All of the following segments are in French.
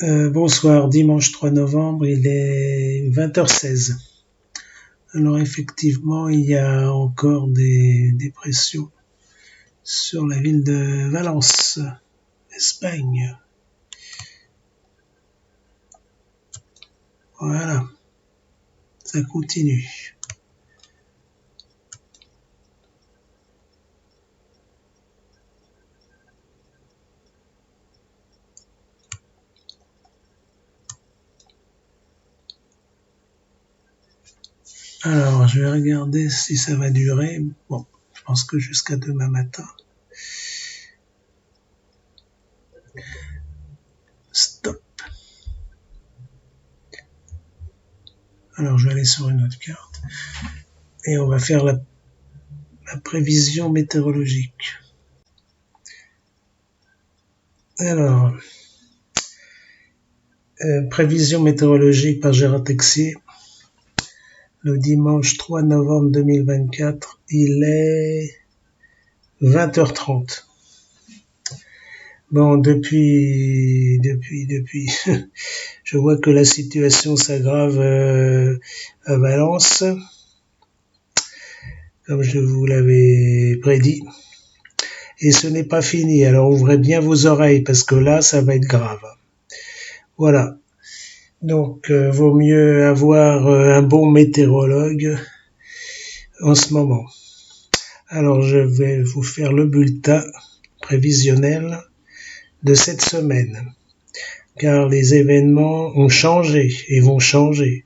Bonsoir, dimanche 3 novembre, il est 20h16. Alors effectivement, il y a encore des pressions sur la ville de Valence, Espagne. Voilà, ça continue. Alors, je vais regarder si ça va durer. Bon, je pense que jusqu'à demain matin. Stop. Alors, je vais aller sur une autre carte. Et on va faire la prévision météorologique. Alors, prévision météorologique par Gérard Texier. Le dimanche 3 novembre 2024, il est 20h30. Bon, depuis, je vois que la situation s'aggrave à Valence, comme je vous l'avais prédit. Et ce n'est pas fini, alors ouvrez bien vos oreilles, parce que là, ça va être grave. Voilà. Donc, vaut mieux avoir un bon météorologue en ce moment. Alors, je vais vous faire le bulletin prévisionnel de cette semaine, car les événements ont changé et vont changer.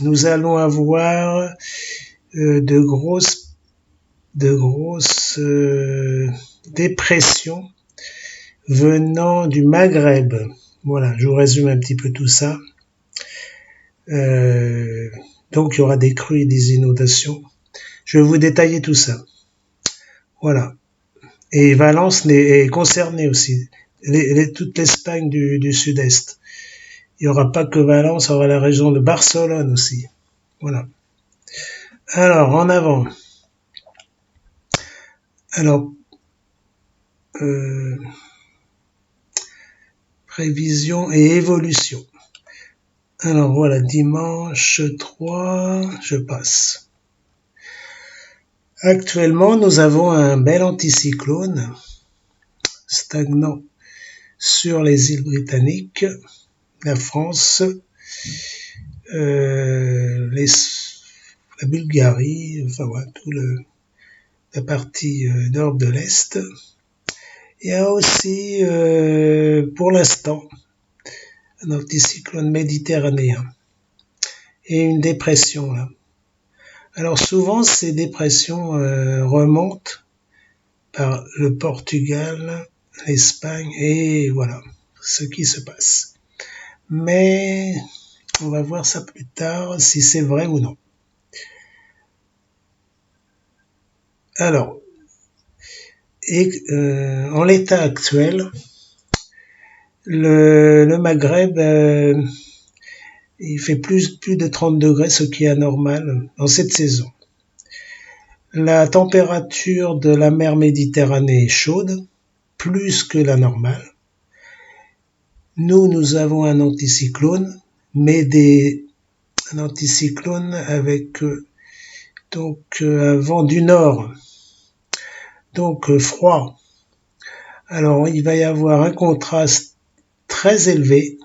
Nous allons avoir de grosses dépressions venant du Maghreb. Voilà, je vous résume un petit peu tout ça. Donc il y aura des crues et des inondations. Je vais vous détailler tout ça. Voilà. Et Valence est concernée aussi. Toute l'Espagne du sud-est. Il n'y aura pas que Valence, il y aura la région de Barcelone aussi. Voilà. Alors, en avant. Alors, prévision et évolution. Alors voilà, dimanche 3, je passe. Actuellement, nous avons un bel anticyclone stagnant sur les îles britanniques, la France, la Bulgarie, enfin voilà, la partie nord de l'Est. Il y a aussi, pour l'instant, un anticyclone méditerranéen et une dépression là. Alors souvent, ces dépressions remontent par le Portugal, l'Espagne et voilà ce qui se passe. Mais on va voir ça plus tard si c'est vrai ou non. Alors, en l'état actuel, le Maghreb, il fait plus de 30 degrés, ce qui est anormal dans cette saison. La température de la mer Méditerranée est chaude, plus que la normale. Nous avons un anticyclone, mais un anticyclone avec un vent du nord, donc froid. Alors il va y avoir un contraste très élevé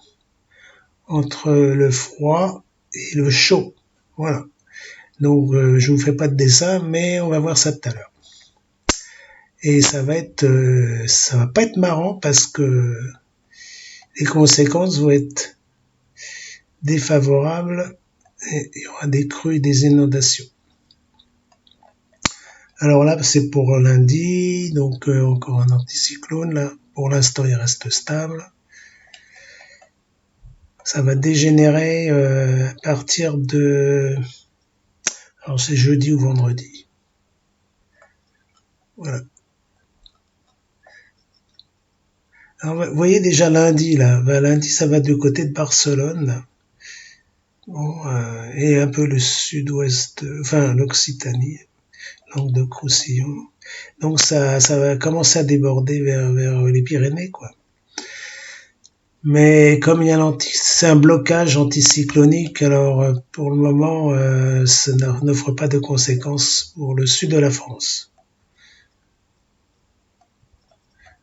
entre le froid et le chaud. Voilà. Donc je vous fais pas de dessin, mais on va voir ça tout à l'heure. Et ça va pas être marrant parce que les conséquences vont être défavorables et il y aura des crues et des inondations. Alors là, c'est pour lundi, donc encore un anticyclone. Là, pour l'instant, il reste stable. Ça va dégénérer à partir de... Alors c'est jeudi ou vendredi. Voilà. Alors, vous voyez déjà lundi, là. Lundi, ça va du côté de Barcelone. Là. Bon, et un peu le sud-ouest, enfin l'Occitanie, Languedoc-Roussillon. Donc ça va commencer à déborder vers les Pyrénées, quoi. Mais comme il y a c'est un blocage anticyclonique, alors pour le moment, ça n'offre pas de conséquences pour le sud de la France.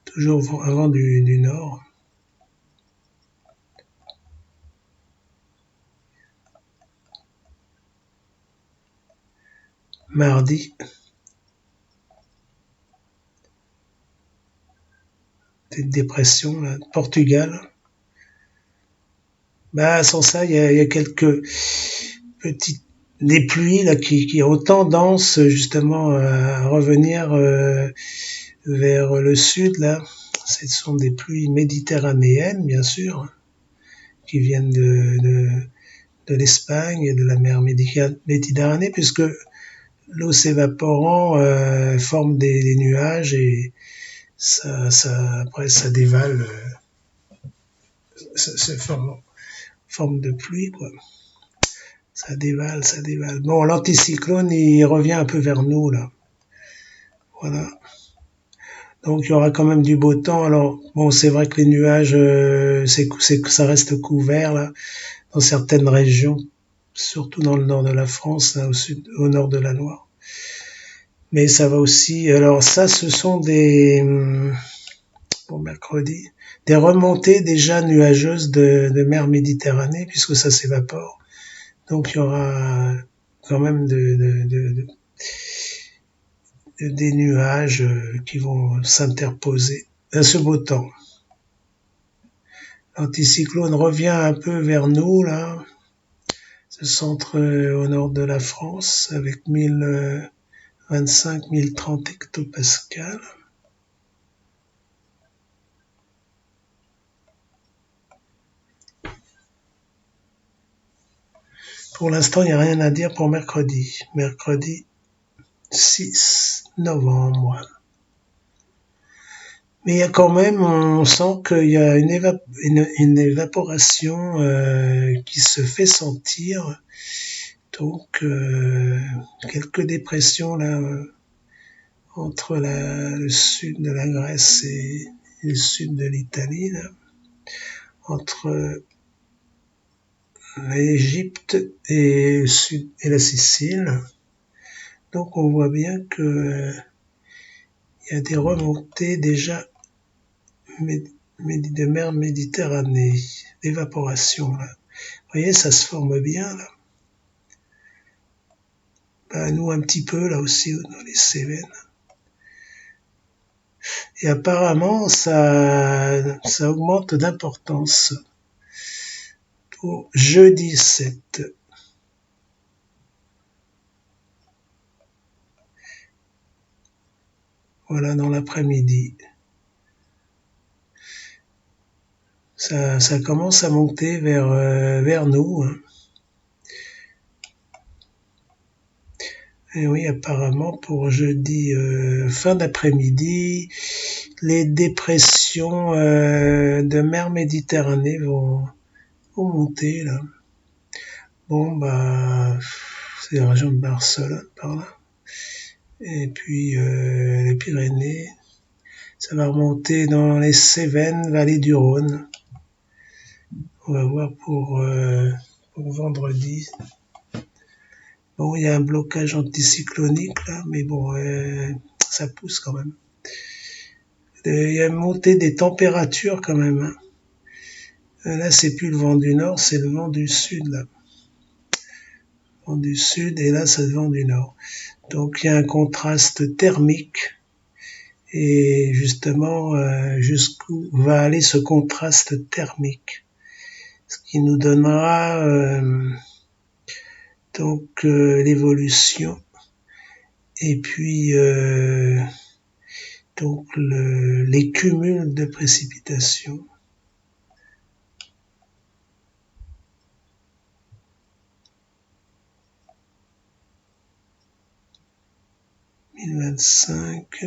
Toujours avant du nord. Mardi, petite dépression, là, Portugal. Bah, sans ça, il y a quelques petites des pluies là qui ont tendance justement à revenir vers le sud là. Ce sont des pluies méditerranéennes, bien sûr, hein, qui viennent de l'Espagne et de la mer Méditerranée, puisque l'eau s'évaporant forme des nuages et après ça dévale, ça forme de pluie, quoi. Ça dévale, ça dévale. Bon, l'anticyclone, il revient un peu vers nous, là. Voilà. Donc, il y aura quand même du beau temps. Alors, bon, c'est vrai que les nuages, ça reste couvert, là, dans certaines régions, surtout dans le nord de la France, là, au nord de la Loire. Mais ça va aussi, alors ça, ce sont pour mercredi, des remontées déjà nuageuses de mer Méditerranée, puisque ça s'évapore. Donc, il y aura quand même des nuages qui vont s'interposer. Ce beau temps. L'anticyclone revient un peu vers nous, là, se centre au nord de la France avec 1025-1030 hectopascales. Pour l'instant, il n'y a rien à dire pour mercredi. Mercredi 6 novembre. Mais il y a quand même, on sent qu'il y a une évaporation qui se fait sentir. Donc, quelques dépressions là entre le sud de la Grèce et le sud de l'Italie, là, entre l'Égypte et la Sicile. Donc, on voit bien que il y a des remontées déjà de mer Méditerranée, d'évaporation là. Vous voyez, ça se forme bien là. Bah, nous un petit peu là aussi dans les Cévennes. Et apparemment, ça augmente d'importance pour jeudi 7. Voilà, dans l'après-midi. Ça commence à monter vers nous, hein. Et oui, apparemment, pour jeudi fin d'après-midi, les dépressions de mer Méditerranée vont monter, là. Bon, bah, c'est la région de Barcelone, par là. Et puis, les Pyrénées, ça va remonter dans les Cévennes, vallée du Rhône. On va voir pour vendredi. Bon, il y a un blocage anticyclonique là, mais bon, ça pousse quand même. Il y a une montée des températures quand même, hein. Là, c'est plus le vent du nord, c'est le vent du sud là. Le vent du sud et là, c'est le vent du nord. Donc, il y a un contraste thermique. Et justement, jusqu'où va aller ce contraste thermique, ce qui nous donnera donc l'évolution et puis donc les cumuls de précipitations. « 1025.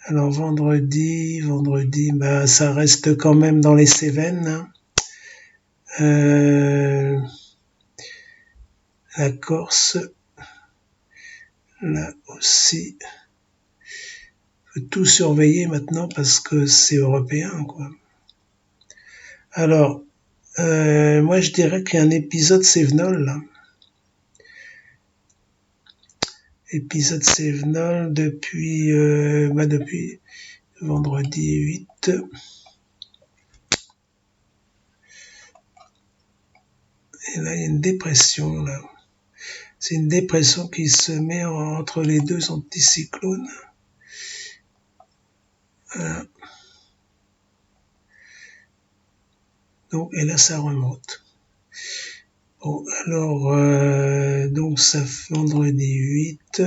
Alors vendredi, bah ça reste quand même dans les Cévennes, hein. La Corse, Là aussi, faut tout surveiller maintenant parce que c'est européen, quoi. Alors, moi je dirais qu'il y a un épisode Sévenol, là. Épisode Sévenol depuis vendredi 8. Et là, il y a une dépression, là. C'est une dépression qui se met entre les deux anticyclones. Voilà. Donc, et là, ça remonte. Bon, alors, donc, ça fait vendredi 8,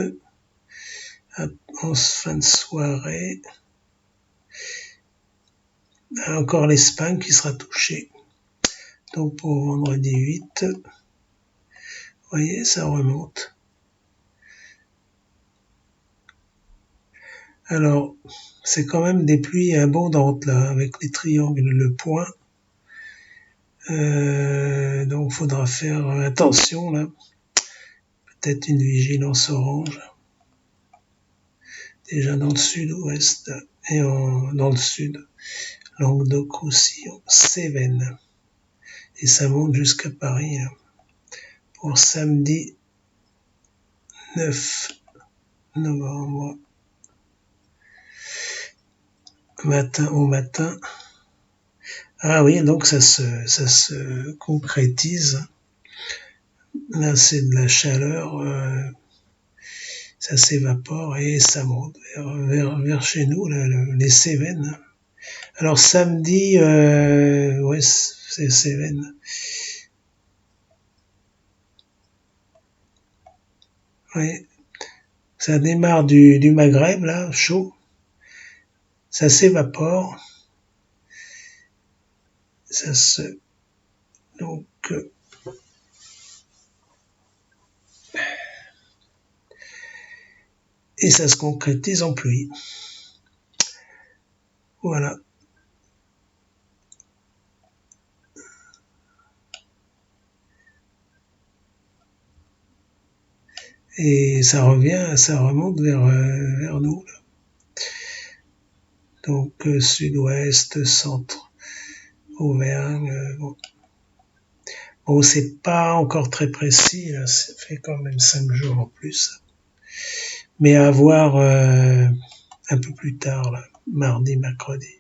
en fin de soirée. Encore l'Espagne qui sera touchée. Donc, pour vendredi 8, vous voyez, ça remonte. Alors, c'est quand même des pluies abondantes, là, avec les triangles, le point. Donc, faudra faire attention, là. Peut-être une vigilance orange. Déjà dans le sud-ouest et dans le sud. Languedoc-Roussillon, Cévennes. Et ça monte jusqu'à Paris, là. Pour samedi 9 novembre. Au matin. Ah oui, donc ça se concrétise. Là, c'est de la chaleur, ça s'évapore et ça monte vers chez nous, là, les Cévennes. Alors samedi, ouais, c'est Cévennes. Oui, ça démarre du Maghreb, là, chaud. Ça s'évapore. Ça se... Donc... et ça se concrétise en pluie. Voilà. Et ça remonte vers nous, là. Donc sud-ouest, centre, Auvergne. Bon, c'est pas encore très précis, là, ça fait quand même 5 jours en plus. Mais à voir un peu plus tard, là, mardi, mercredi.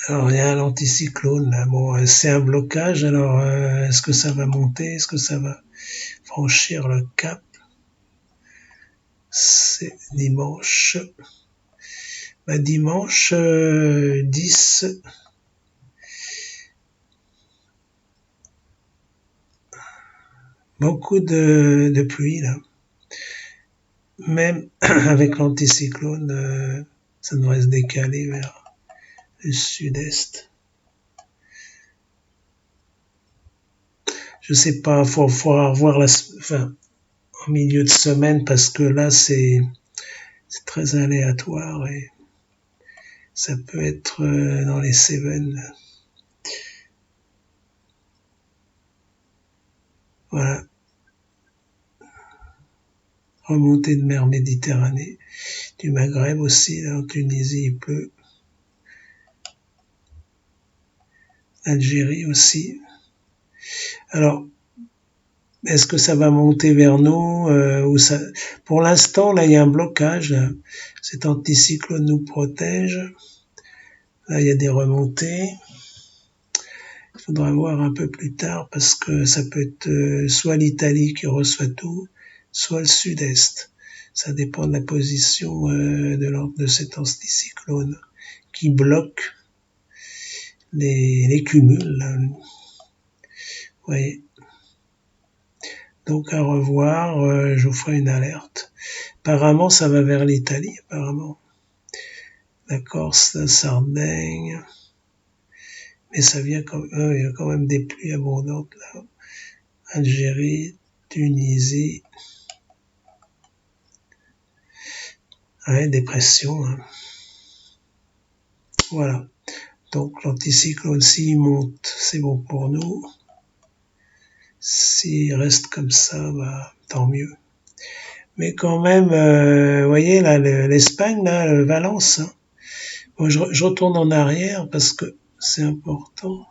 Alors il y a un anticyclone, là. Bon, c'est un blocage, alors est-ce que ça va monter, est-ce que ça va franchir le cap? C'est dimanche. Dimanche 10. Beaucoup de pluie, là. Même avec l'anticyclone, ça devrait se décaler vers le sud-est. Je sais pas, faudra revoir en milieu de semaine parce que là c'est très aléatoire et ça peut être dans les Cévennes. Voilà. Remontée de mer Méditerranée, du Maghreb aussi, là, en Tunisie il pleut. Algérie aussi. Alors, est-ce que ça va monter vers nous ou ça... Pour l'instant, là, il y a un blocage. Cet anticyclone nous protège. Là, il y a des remontées. Il faudra voir un peu plus tard parce que ça peut être soit l'Italie qui reçoit tout, soit le sud-est. Ça dépend de la position de cet anticyclone qui bloque les cumuls. Là. Vous voyez. Donc à revoir, je vous ferai une alerte. Apparemment, ça va vers l'Italie, apparemment. La Corse, la Sardaigne. Mais ça vient il y a quand même des pluies abondantes là. Algérie, Tunisie. Ouais, dépression. Hein. Voilà. Donc l'anticyclone, s'il monte, c'est bon pour nous. S'il reste comme ça, bah, tant mieux. Mais quand même, vous voyez là, l'Espagne, là, Valence. Hein. Bon, je retourne en arrière parce que c'est important.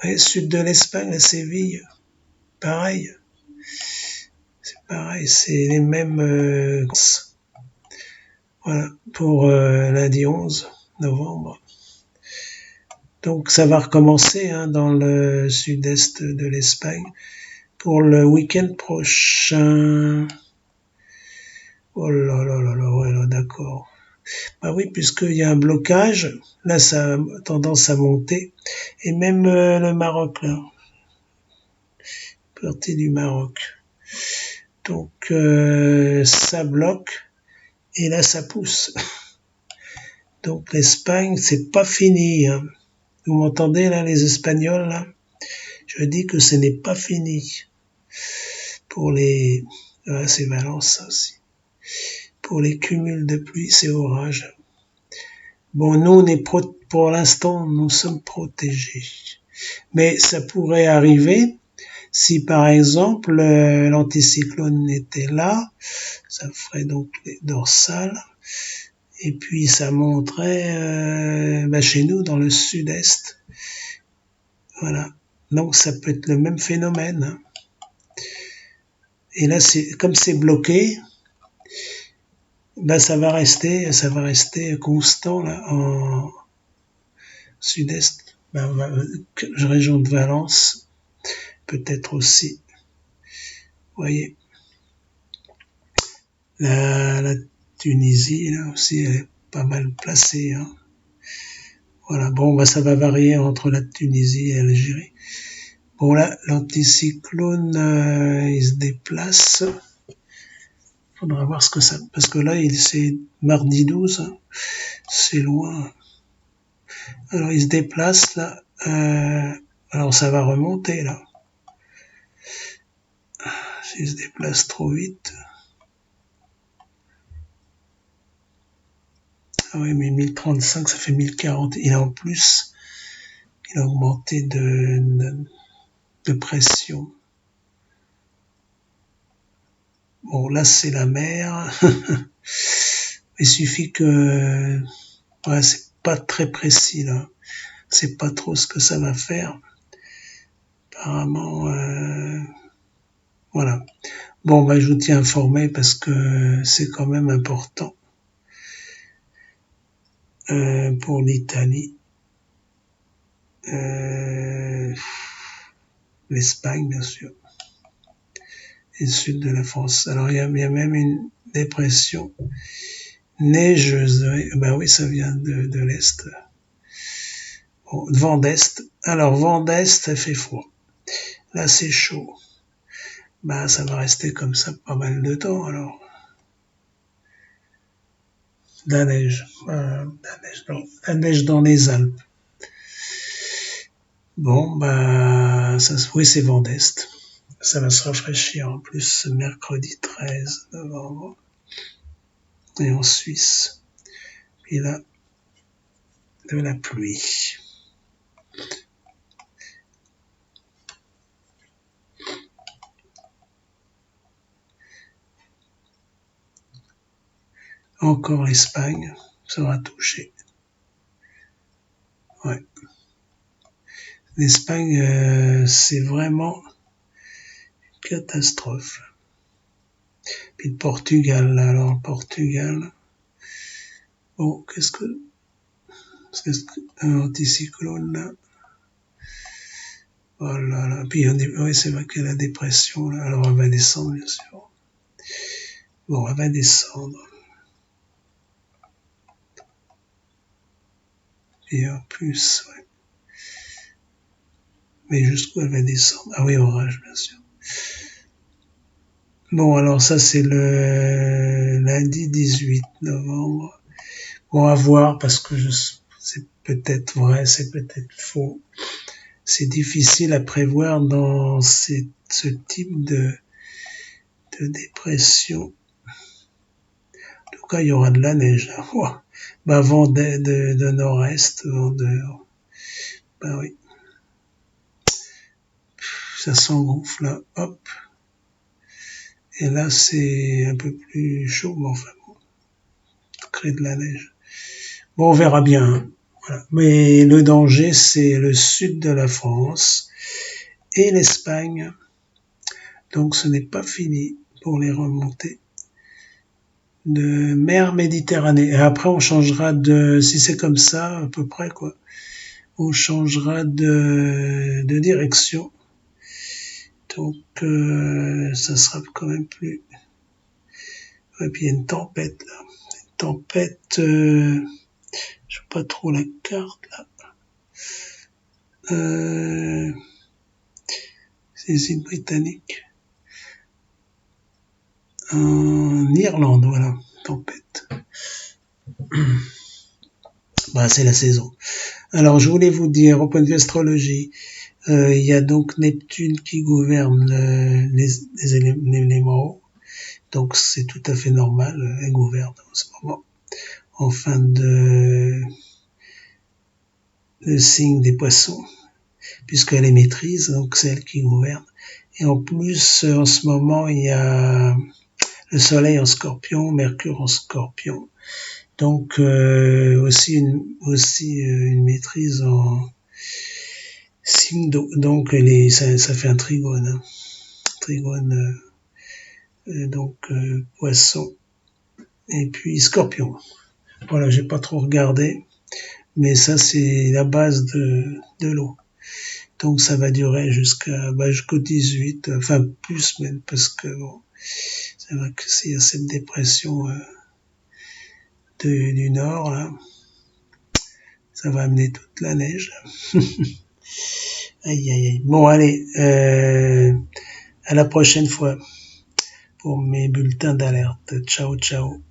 Ouais, sud de l'Espagne, la Séville, pareil. C'est pareil, c'est les mêmes. Voilà, pour lundi 11 novembre. Donc ça va recommencer hein, dans le sud-est de l'Espagne pour le week-end prochain. Oh là là là là, ouais, là, d'accord. Bah oui, puisqu'il y a un blocage, là ça a tendance à monter. Et même le Maroc, là, partie du Maroc. Donc ça bloque et là ça pousse. Donc l'Espagne, c'est pas fini. Hein. Vous m'entendez là, les Espagnols là? Je dis que ce n'est pas fini pour les. Ah, c'est Valence ça aussi. Pour les cumuls de pluie, c'est orage. Bon, nous, pour l'instant, nous sommes protégés. Mais ça pourrait arriver si, par exemple, l'anticyclone était là. Ça ferait donc les dorsales. Et puis, ça monterait chez nous, dans le sud-est. Voilà. Donc, ça peut être le même phénomène. Hein. Et là, comme c'est bloqué, ça va rester constant là en sud-est, région de Valence, peut-être aussi. Vous voyez, la Tunisie là aussi, elle est pas mal placée. Hein. Voilà, bon, ça va varier entre la Tunisie et l'Algérie. Bon là, l'anticyclone, il se déplace. Faudra voir ce que ça, parce que là, c'est mardi 12, hein. C'est loin. Alors il se déplace là. Alors ça va remonter là. S'il se déplace trop vite. Ah oui, mais 1035, ça fait 1040. Il a en plus, il a augmenté de pression. Bon, là c'est la mer. Il suffit que, ouais, c'est pas très précis là. C'est pas trop ce que ça va faire. Apparemment, voilà. Bon, je vous tiens informé parce que c'est quand même important pour l'Italie, l'Espagne bien sûr, et le sud de la France. Alors il y a même une dépression neigeuse. Ben oui, ça vient de l'est. Bon, vent d'est. Alors vent d'est, ça fait froid. Là c'est chaud. Ça va rester comme ça pas mal de temps alors. La neige, la neige dans les Alpes. Bon, oui, c'est vent d'est. Ça va se rafraîchir en plus ce mercredi 13 novembre. Et en Suisse. Puis là, de la pluie. Encore l'Espagne sera touchée. Ouais. L'Espagne, c'est vraiment une catastrophe. Puis le Portugal, là, alors Portugal. Bon, qu'est-ce que un anticyclone là? Oh là là. Puis oui, c'est vrai qu'il y a la dépression là. Alors elle va descendre bien sûr. Bon, elle va descendre. Et en plus, ouais. Mais jusqu'où elle va descendre? Ah oui, orage, bien sûr. Bon, alors ça, c'est le lundi 18 novembre. Bon, à voir, parce que c'est peut-être vrai, c'est peut-être faux. C'est difficile à prévoir dans ce type de dépression. En tout cas, il y aura de la neige, là. Wow. Vent de nord-est, vent de... oui. ça s'engouffre là, hop. Et là, c'est un peu plus chaud, mais enfin, bon, crée de la neige. Bon, on verra bien. Hein. Voilà. Mais le danger, c'est le sud de la France et l'Espagne. Donc, ce n'est pas fini pour les remontées de mer Méditerranée. Et après, on changera si c'est comme ça, à peu près, quoi, on changera de direction. Donc, ça sera quand même plus. Et puis, il y a une tempête, là. Une tempête, je sais pas trop la carte, là. C'est les îles britanniques. En Irlande, voilà. Tempête. Bah, c'est la saison. Alors, je voulais vous dire, au point de vue astrologie, il y a donc Neptune qui gouverne les éléments. Donc, c'est tout à fait normal. Elle gouverne en ce moment. En fin de signe des poissons, puisqu'elle les maîtrise, donc c'est elle qui gouverne. Et en plus, en ce moment, il y a le Soleil en Scorpion, Mercure en Scorpion. Donc aussi une maîtrise en signe d'eau. Donc ça fait un trigone. Hein. Trigone, donc Poisson et puis Scorpion. Voilà, j'ai pas trop regardé, mais ça c'est la base de l'eau. Donc ça va durer jusqu'au 18, enfin plus même, parce que bon, c'est vrai que s'il y a cette dépression du nord, là, ça va amener toute la neige. Aïe aïe aïe. Bon allez, à la prochaine fois pour mes bulletins d'alerte. Ciao ciao.